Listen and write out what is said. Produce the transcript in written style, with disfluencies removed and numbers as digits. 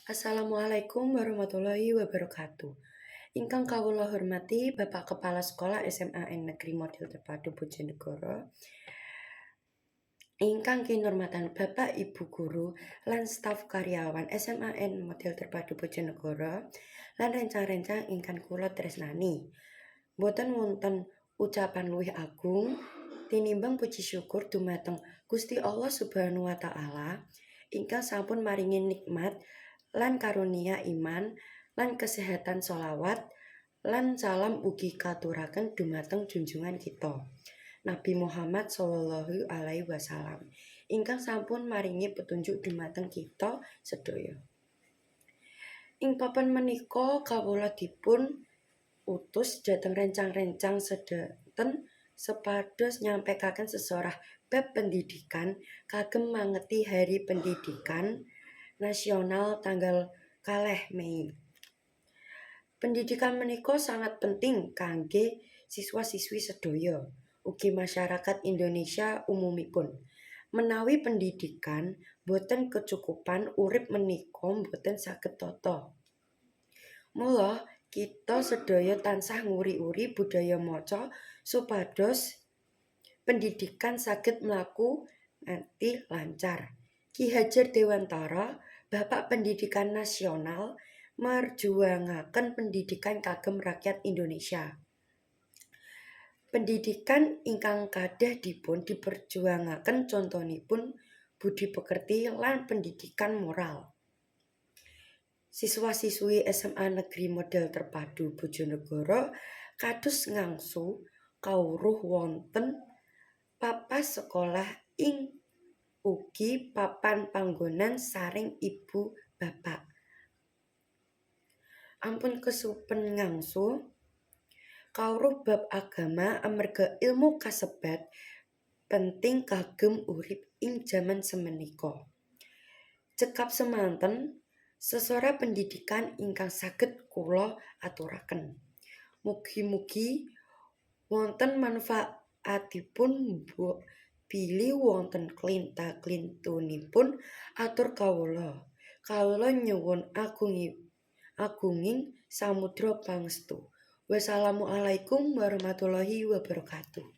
Assalamualaikum warahmatullahi wabarakatuh. Ingkang kawula hormati Bapak Kepala Sekolah SMAN Negeri Model Terpadu Bojonegoro. Ingkang kinurmatan Bapak Ibu Guru lan staf karyawan SMAN Model Terpadu Bojonegoro lan rencang-rencang ingkang kula tresnani. Boten wonten ucapan luwih agung tinimbang puji syukur dumateng Gusti Allah Subhanahu wa taala ingkang sampun maringi nikmat lan karunia iman lan kesehatan sholawat lan salam ugi katuraken dumateng junjungan kita Nabi Muhammad Shallallahu Alaihi Wasallam ingkang sampun maringi petunjuk dumateng kita sedaya. Ing papan menika kawula dipun utus dhateng rencang-rencang sedanten sepados nyampekaken sesorah bab pendidikan kagem mangeti Hari Pendidikan Nasional tanggal 2 Mei. Pendidikan menika sangat penting kangge siswa-siswi sedaya, ugi masyarakat Indonesia umumipun. Menawi pendidikan boten kecukupan urip menika boten saged tata. Mula kita sedaya tansah nguri-uri budaya maca supados pendidikan saged mlaku nganti lancar. Ki Hajar Dewantara, Bapak Pendidikan Nasional, merjuangaken pendidikan kagem rakyat Indonesia. Pendidikan ingkang kadah dipun diperjuangaken contonipun budi pekerti lan pendidikan moral. Siswa-siswi SMA Negeri Model Terpadu Bojonegoro kados ngangsu kawruh wonten papas sekolah ing ugi papan panggonan saring ibu bapak. Ampun kesupen ngangsu kawruh bab agama amarga ilmu kasebat penting kagem urip ing jaman semenika. Cekap semanten sesora pendidikan ingkang saged kula aturaken. Mugi-mugi wonten manfaatipun bilih wonten klinta-klintunipun atur kawula. Kawula nyuwun agunging samudra pangestu. Wassalamualaikum warahmatullahi wabarakatuh.